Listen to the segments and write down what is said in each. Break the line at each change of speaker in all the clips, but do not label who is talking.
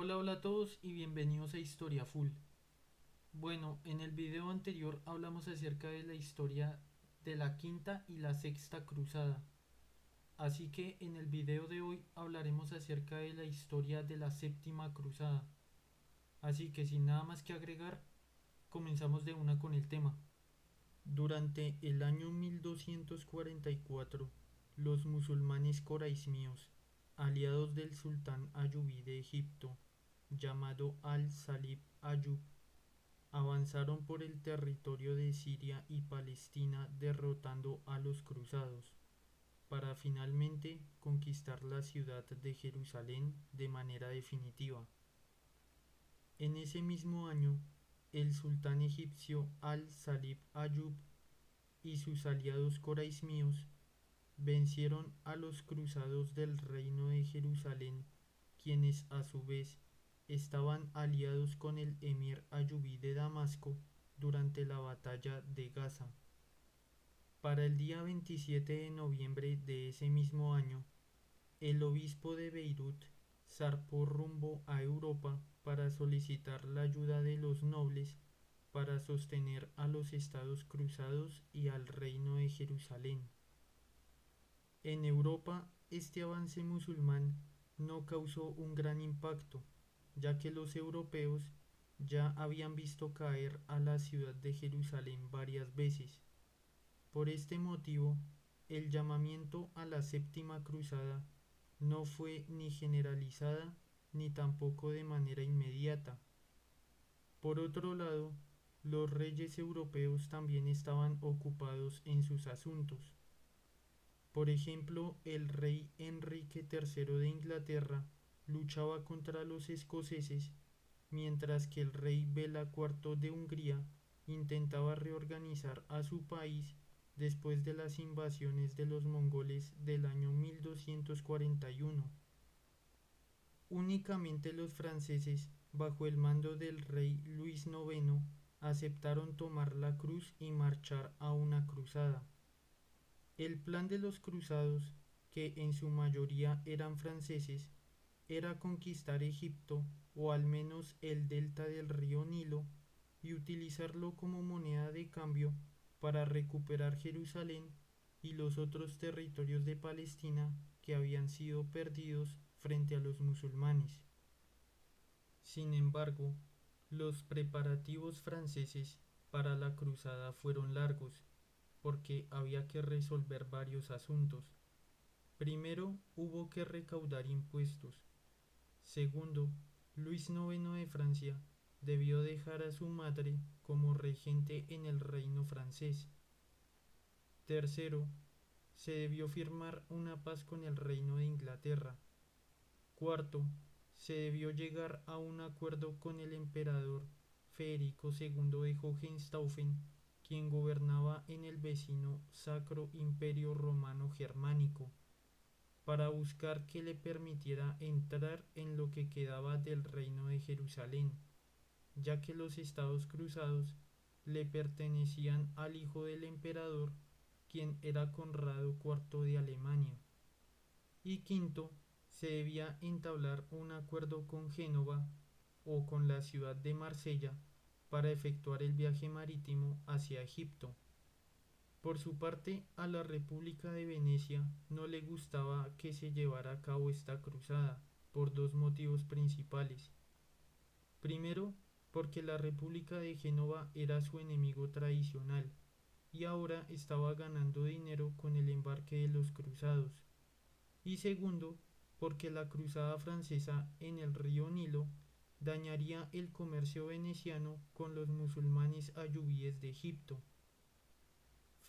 Hola, hola a todos y bienvenidos a Historia Full. Bueno, en el video anterior hablamos acerca de la historia de la quinta y la sexta cruzada. Así que en el video de hoy hablaremos acerca de la historia de la séptima cruzada. Así que sin nada más que agregar, comenzamos de una con el tema. Durante el año 1244, los musulmanes coraismíos, aliados del sultán ayubí de Egipto, llamado Al-Salib Ayub, avanzaron por el territorio de Siria y Palestina derrotando a los cruzados, para finalmente conquistar la ciudad de Jerusalén de manera definitiva. En ese mismo año, el sultán egipcio Al-Salib Ayub y sus aliados coraismíos vencieron a los cruzados del reino de Jerusalén, quienes a su vez estaban aliados con el emir ayubí de Damasco durante la batalla de Gaza. Para el día 27 de noviembre de ese mismo año, el obispo de Beirut zarpó rumbo a Europa para solicitar la ayuda de los nobles para sostener a los estados cruzados y al reino de Jerusalén. En Europa, este avance musulmán no causó un gran impacto, ya que los europeos ya habían visto caer a la ciudad de Jerusalén varias veces. Por este motivo, el llamamiento a la séptima cruzada no fue ni generalizada ni tampoco de manera inmediata. Por otro lado, los reyes europeos también estaban ocupados en sus asuntos. Por ejemplo, el rey Enrique III de Inglaterra luchaba contra los escoceses, mientras que el rey Bela IV de Hungría intentaba reorganizar a su país después de las invasiones de los mongoles del año 1241. Únicamente los franceses, bajo el mando del rey Luis IX, aceptaron tomar la cruz y marchar a una cruzada. El plan de los cruzados, que en su mayoría eran franceses, era conquistar Egipto o al menos el delta del río Nilo y utilizarlo como moneda de cambio para recuperar Jerusalén y los otros territorios de Palestina que habían sido perdidos frente a los musulmanes. Sin embargo, los preparativos franceses para la cruzada fueron largos, porque había que resolver varios asuntos. Primero, hubo que recaudar impuestos. Segundo, Luis IX de Francia debió dejar a su madre como regente en el reino francés. Tercero, se debió firmar una paz con el reino de Inglaterra. Cuarto, se debió llegar a un acuerdo con el emperador Federico II de Hohenstaufen, quien gobernaba en el vecino Sacro Imperio Romano Germánico, para buscar que le permitiera entrar en lo que quedaba del reino de Jerusalén, ya que los estados cruzados le pertenecían al hijo del emperador, quien era Conrado IV de Alemania. Y quinto, se debía entablar un acuerdo con Génova o con la ciudad de Marsella para efectuar el viaje marítimo hacia Egipto. Por su parte, a la República de Venecia no le gustaba que se llevara a cabo esta cruzada, por dos motivos principales. Primero, porque la República de Génova era su enemigo tradicional, y ahora estaba ganando dinero con el embarque de los cruzados. Y segundo, porque la cruzada francesa en el río Nilo dañaría el comercio veneciano con los musulmanes ayubíes de Egipto.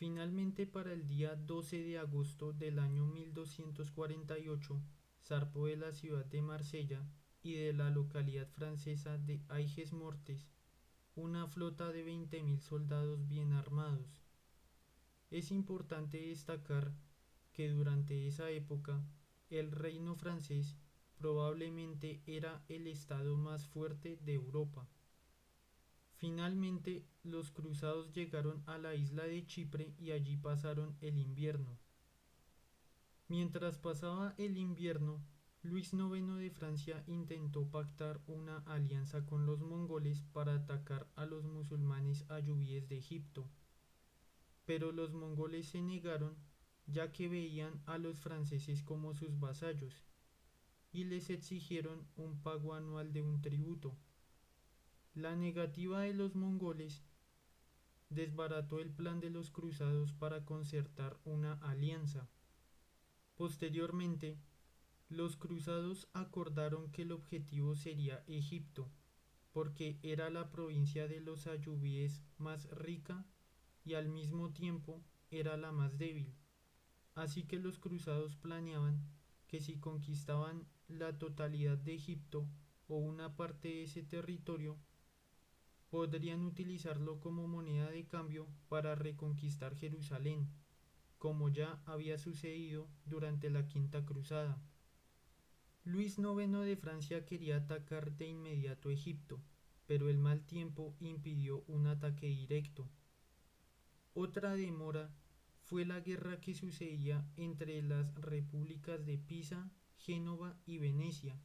Finalmente, para el día 12 de agosto del año 1248, zarpó de la ciudad de Marsella y de la localidad francesa de Aigues-Mortes una flota de 20.000 soldados bien armados. Es importante destacar que durante esa época el reino francés probablemente era el estado más fuerte de Europa. Finalmente, los cruzados llegaron a la isla de Chipre y allí pasaron el invierno. Mientras pasaba el invierno, Luis IX de Francia intentó pactar una alianza con los mongoles para atacar a los musulmanes ayubíes de Egipto, pero los mongoles se negaron ya que veían a los franceses como sus vasallos y les exigieron un pago anual de un tributo. La negativa de los mongoles desbarató el plan de los cruzados para concertar una alianza. Posteriormente, los cruzados acordaron que el objetivo sería Egipto, porque era la provincia de los ayubíes más rica y al mismo tiempo era la más débil. Así que los cruzados planeaban que si conquistaban la totalidad de Egipto o una parte de ese territorio, podrían utilizarlo como moneda de cambio para reconquistar Jerusalén, como ya había sucedido durante la Quinta Cruzada. Luis IX de Francia quería atacar de inmediato Egipto, pero el mal tiempo impidió un ataque directo. Otra demora fue la guerra que sucedía entre las repúblicas de Pisa, Génova y Venecia,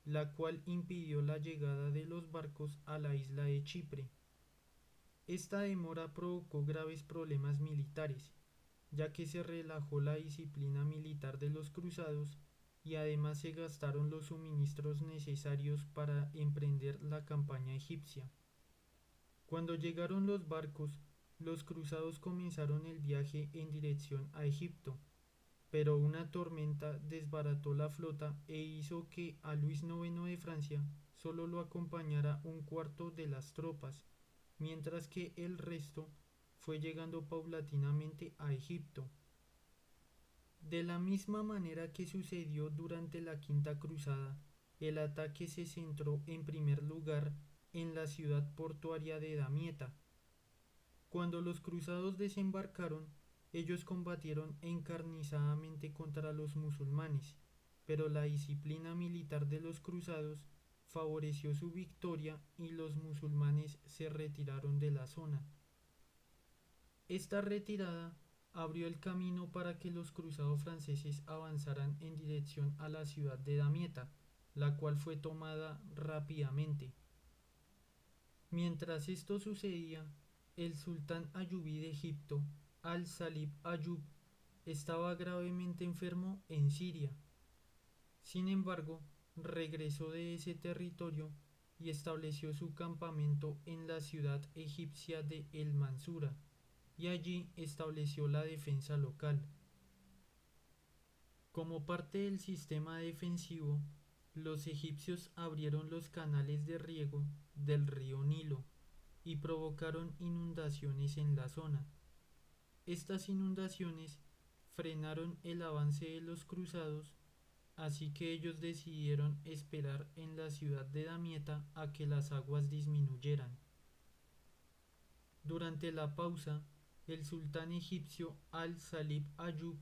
la cual impidió la llegada de los barcos a la isla de Chipre. Esta demora provocó graves problemas militares, ya que se relajó la disciplina militar de los cruzados y además se gastaron los suministros necesarios para emprender la campaña egipcia. Cuando llegaron los barcos, los cruzados comenzaron el viaje en dirección a Egipto, pero una tormenta desbarató la flota e hizo que a Luis IX de Francia solo lo acompañara un cuarto de las tropas, mientras que el resto fue llegando paulatinamente a Egipto. De la misma manera que sucedió durante la Quinta Cruzada, el ataque se centró en primer lugar en la ciudad portuaria de Damieta. Cuando los cruzados desembarcaron, ellos combatieron encarnizadamente contra los musulmanes, pero la disciplina militar de los cruzados favoreció su victoria y los musulmanes se retiraron de la zona. Esta retirada abrió el camino para que los cruzados franceses avanzaran en dirección a la ciudad de Damieta, la cual fue tomada rápidamente. Mientras esto sucedía, el sultán ayubí de Egipto, al-Salib Ayub, estaba gravemente enfermo en Siria. Sin embargo, regresó de ese territorio y estableció su campamento en la ciudad egipcia de El Mansura, y allí estableció la defensa local. Como parte del sistema defensivo, los egipcios abrieron los canales de riego del río Nilo y provocaron inundaciones en la zona. Estas inundaciones frenaron el avance de los cruzados, así que ellos decidieron esperar en la ciudad de Damieta a que las aguas disminuyeran. Durante la pausa, el sultán egipcio al-Salib Ayub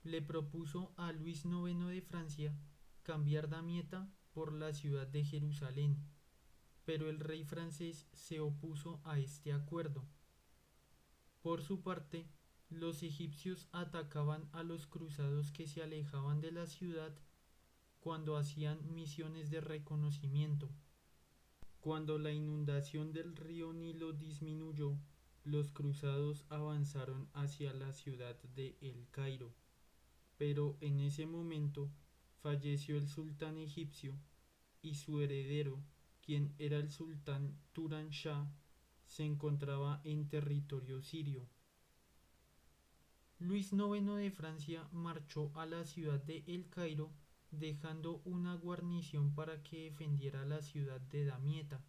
le propuso a Luis IX de Francia cambiar Damieta por la ciudad de Jerusalén, pero el rey francés se opuso a este acuerdo. Por su parte, los egipcios atacaban a los cruzados que se alejaban de la ciudad cuando hacían misiones de reconocimiento. Cuando la inundación del río Nilo disminuyó, los cruzados avanzaron hacia la ciudad de El Cairo, pero en ese momento falleció el sultán egipcio y su heredero, quien era el sultán Turan Shah, se encontraba en territorio sirio. Luis IX de Francia marchó a la ciudad de El Cairo, dejando una guarnición para que defendiera la ciudad de Damieta.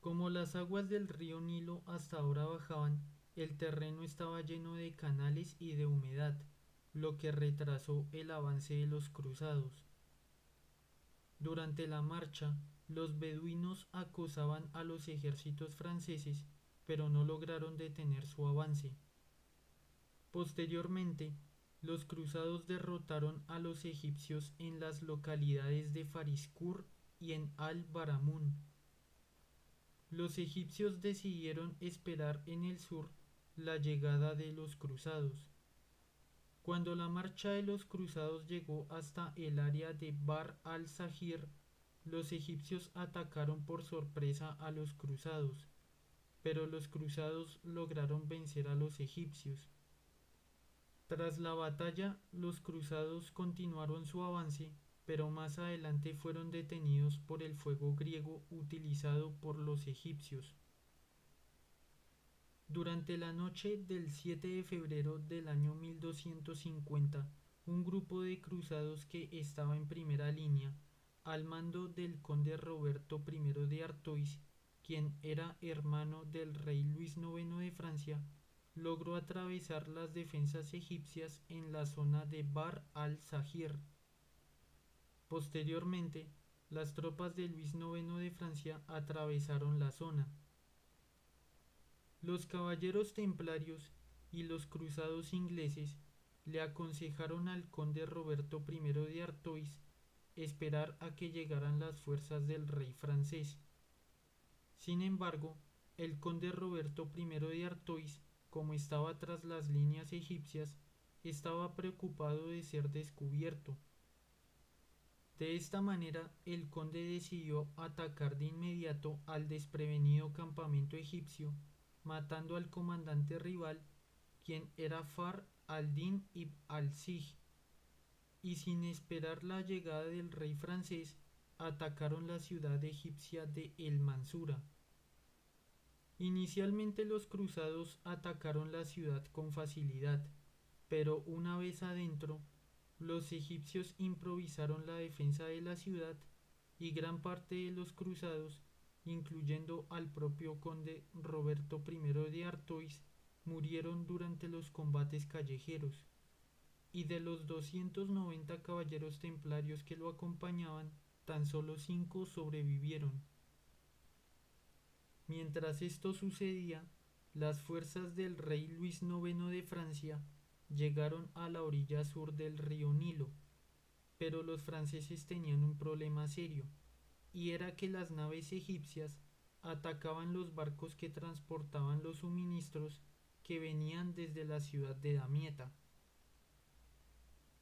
Como las aguas del río Nilo hasta ahora bajaban, el terreno estaba lleno de canales y de humedad, lo que retrasó el avance de los cruzados. Durante la marcha, los beduinos acosaban a los ejércitos franceses, pero no lograron detener su avance. Posteriormente, los cruzados derrotaron a los egipcios en las localidades de Fariskur y en Al-Baramun. Los egipcios decidieron esperar en el sur la llegada de los cruzados. Cuando la marcha de los cruzados llegó hasta el área de Bahr al-Sahir, los egipcios atacaron por sorpresa a los cruzados, pero los cruzados lograron vencer a los egipcios. Tras la batalla, los cruzados continuaron su avance, pero más adelante fueron detenidos por el fuego griego utilizado por los egipcios. Durante la noche del 7 de febrero del año 1250, un grupo de cruzados que estaba en primera línea, al mando del conde Roberto I de Artois, quien era hermano del rey Luis IX de Francia, logró atravesar las defensas egipcias en la zona de Bahr al-Sahir. Posteriormente, las tropas de Luis IX de Francia atravesaron la zona. Los caballeros templarios y los cruzados ingleses le aconsejaron al conde Roberto I de Artois esperar a que llegaran las fuerzas del rey francés. Sin embargo, el conde Roberto I de Artois, como estaba tras las líneas egipcias, estaba preocupado de ser descubierto. De esta manera, el conde decidió atacar de inmediato al desprevenido campamento egipcio, matando al comandante rival, quien era Fakhr al-Din ibn al-Zich, y sin esperar la llegada del rey francés, atacaron la ciudad egipcia de El Mansura. Inicialmente los cruzados atacaron la ciudad con facilidad, pero una vez adentro, los egipcios improvisaron la defensa de la ciudad y gran parte de los cruzados, incluyendo al propio conde Roberto I de Artois, murieron durante los combates callejeros, y de los 290 caballeros templarios que lo acompañaban, tan solo 5 sobrevivieron. Mientras esto sucedía, las fuerzas del rey Luis IX de Francia llegaron a la orilla sur del río Nilo, pero los franceses tenían un problema serio, y era que las naves egipcias atacaban los barcos que transportaban los suministros que venían desde la ciudad de Damieta.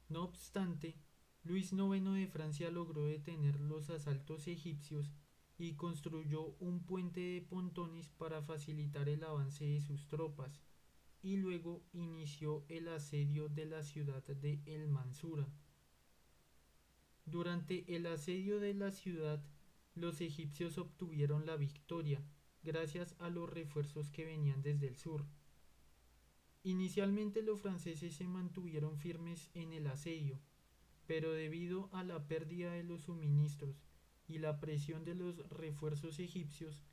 No obstante, Luis IX de Francia logró detener los asaltos egipcios y construyó un puente de pontones para facilitar el avance de sus tropas, y luego inició el asedio de la ciudad de El Mansura. Durante el asedio de la ciudad, los egipcios obtuvieron la victoria, gracias a los refuerzos que venían desde el sur. Inicialmente los franceses se mantuvieron firmes en el asedio, pero debido a la pérdida de los suministros y la presión de los refuerzos egipcios,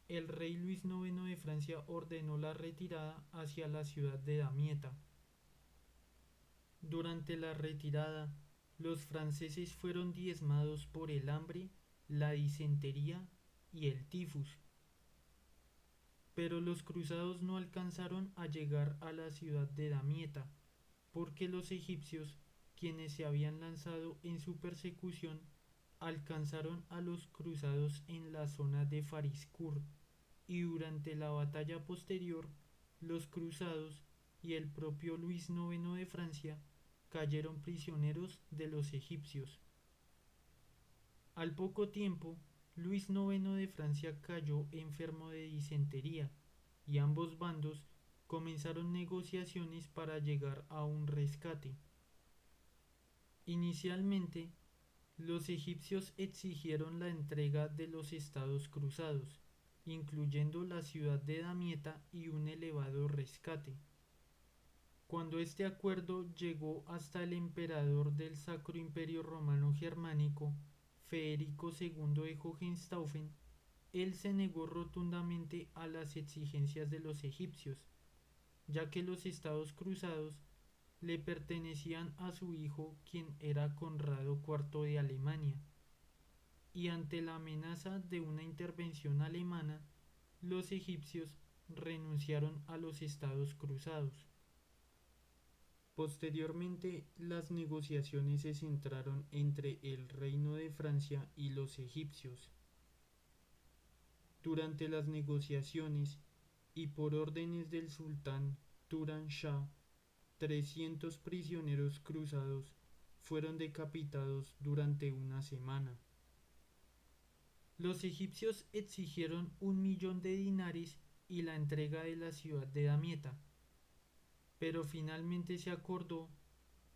el rey Luis IX de Francia ordenó la retirada hacia la ciudad de Damieta. Durante la retirada, los franceses fueron diezmados por el hambre, la disentería y el tifus. Pero los cruzados no alcanzaron a llegar a la ciudad de Damieta, porque los egipcios, quienes se habían lanzado en su persecución, alcanzaron a los cruzados en la zona de Fariskur, y durante la batalla posterior, los cruzados y el propio Luis IX de Francia cayeron prisioneros de los egipcios. Al poco tiempo, Luis IX de Francia cayó enfermo de disentería, y ambos bandos comenzaron negociaciones para llegar a un rescate. Inicialmente, los egipcios exigieron la entrega de los estados cruzados, incluyendo la ciudad de Damieta y un elevado rescate. Cuando este acuerdo llegó hasta el emperador del Sacro Imperio Romano Germánico, Federico II de Hohenstaufen, él se negó rotundamente a las exigencias de los egipcios, ya que los estados cruzados le pertenecían a su hijo, quien era Conrado IV de Alemania, y ante la amenaza de una intervención alemana, los egipcios renunciaron a los estados cruzados. Posteriormente, las negociaciones se centraron entre el Reino de Francia y los egipcios. Durante las negociaciones, y por órdenes del sultán Turan Shah, 300 prisioneros cruzados fueron decapitados durante una semana. Los egipcios exigieron 1 millón de dinares y la entrega de la ciudad de Damieta, pero finalmente se acordó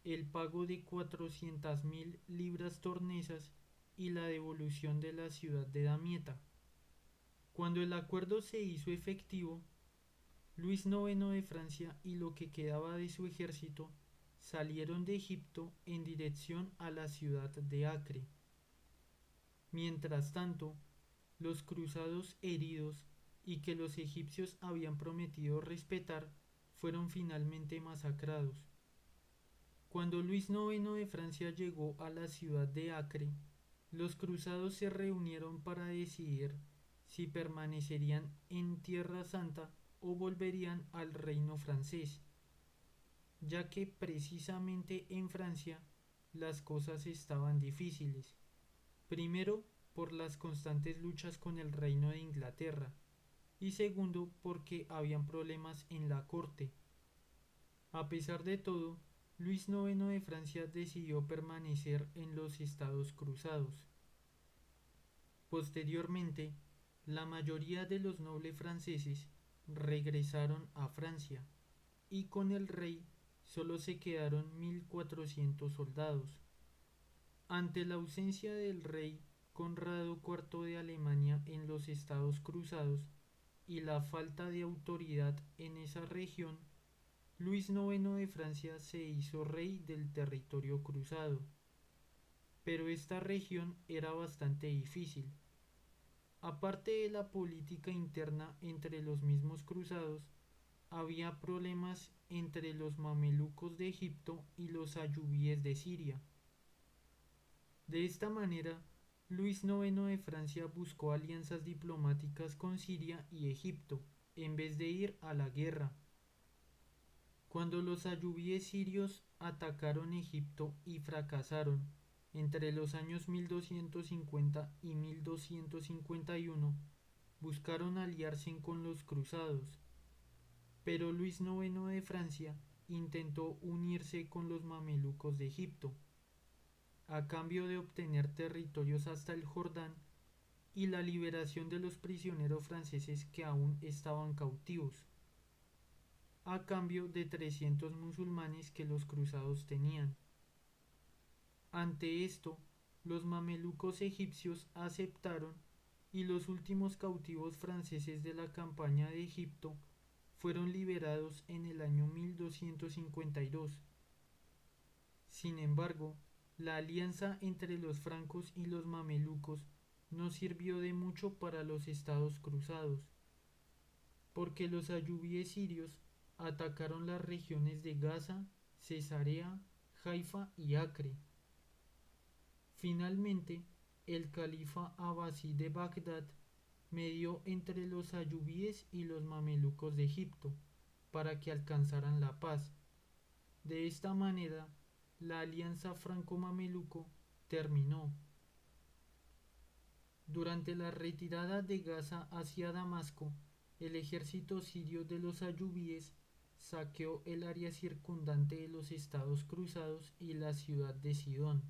el pago de 400.000 libras tornesas y la devolución de la ciudad de Damieta. Cuando el acuerdo se hizo efectivo, Luis IX de Francia y lo que quedaba de su ejército salieron de Egipto en dirección a la ciudad de Acre. Mientras tanto, los cruzados heridos y que los egipcios habían prometido respetar fueron finalmente masacrados. Cuando Luis IX de Francia llegó a la ciudad de Acre, los cruzados se reunieron para decidir si permanecerían en Tierra Santa o volverían al reino francés, ya que precisamente en Francia las cosas estaban difíciles. Primero, por las constantes luchas con el reino de Inglaterra, y segundo, porque habían problemas en la corte. A pesar de todo, Luis IX de Francia decidió permanecer en los Estados Cruzados. Posteriormente, la mayoría de los nobles franceses regresaron a Francia y con el rey solo se quedaron 1.400 soldados. Ante la ausencia del rey Conrado IV de Alemania en los Estados Cruzados y la falta de autoridad en esa región, Luis IX de Francia se hizo rey del territorio cruzado. Pero esta región era bastante difícil. Aparte de la política interna entre los mismos cruzados, había problemas entre los mamelucos de Egipto y los ayubíes de Siria. De esta manera, Luis IX de Francia buscó alianzas diplomáticas con Siria y Egipto, en vez de ir a la guerra. Cuando los ayubíes sirios atacaron Egipto y fracasaron entre los años 1250 y 1251, buscaron aliarse con los cruzados, pero Luis IX de Francia intentó unirse con los mamelucos de Egipto, a cambio de obtener territorios hasta el Jordán y la liberación de los prisioneros franceses que aún estaban cautivos, a cambio de 300 musulmanes que los cruzados tenían. Ante esto, los mamelucos egipcios aceptaron y los últimos cautivos franceses de la campaña de Egipto fueron liberados en el año 1252. Sin embargo, la alianza entre los francos y los mamelucos no sirvió de mucho para los estados cruzados, porque los ayubíes sirios atacaron las regiones de Gaza, Cesarea, Haifa y Acre. Finalmente, el califa abasí de Bagdad medió entre los ayubíes y los mamelucos de Egipto para que alcanzaran la paz. De esta manera, la alianza franco-mameluco terminó. Durante la retirada de Gaza hacia Damasco, el ejército sirio de los ayubíes saqueó el área circundante de los estados cruzados y la ciudad de Sidón.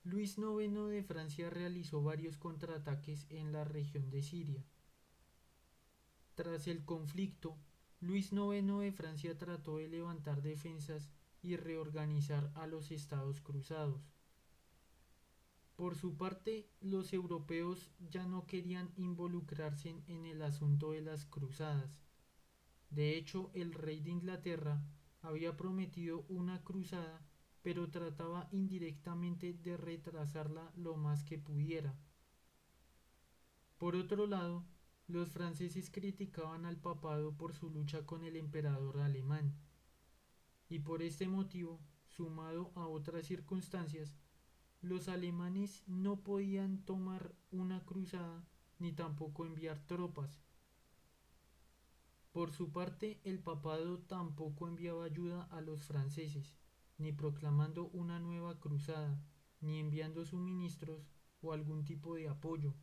Luis IX de Francia realizó varios contraataques en la región de Siria. Tras el conflicto, Luis IX de Francia trató de levantar defensas y reorganizar a los estados cruzados. Por su parte, los europeos ya no querían involucrarse en el asunto de las cruzadas. De hecho, el rey de Inglaterra había prometido una cruzada, pero trataba indirectamente de retrasarla lo más que pudiera. Por otro lado, los franceses criticaban al papado por su lucha con el emperador alemán, y por este motivo, sumado a otras circunstancias, los alemanes no podían tomar una cruzada ni tampoco enviar tropas. Por su parte, el papado tampoco enviaba ayuda a los franceses, ni proclamando una nueva cruzada, ni enviando suministros o algún tipo de apoyo.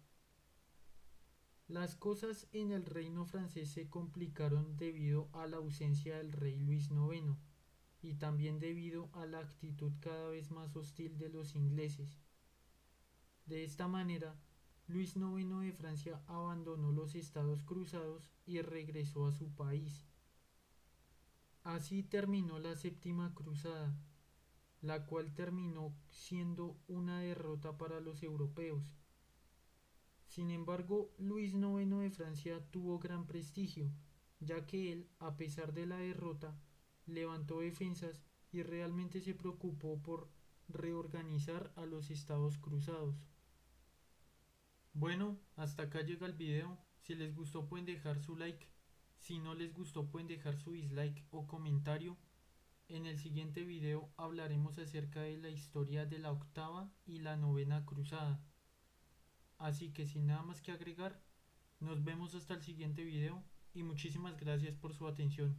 Las cosas en el reino francés se complicaron debido a la ausencia del rey Luis IX, y también debido a la actitud cada vez más hostil de los ingleses. De esta manera, Luis IX de Francia abandonó los Estados Cruzados y regresó a su país. Así terminó la Séptima Cruzada, la cual terminó siendo una derrota para los europeos. Sin embargo, Luis IX de Francia tuvo gran prestigio, ya que él, a pesar de la derrota, levantó defensas y realmente se preocupó por reorganizar a los Estados Cruzados. Bueno, hasta acá llega el video. Si les gustó pueden dejar su like. Si no les gustó pueden dejar su dislike o comentario. En el siguiente video hablaremos acerca de la historia de la octava y la novena cruzada. Así que sin nada más que agregar, nos vemos hasta el siguiente video y muchísimas gracias por su atención.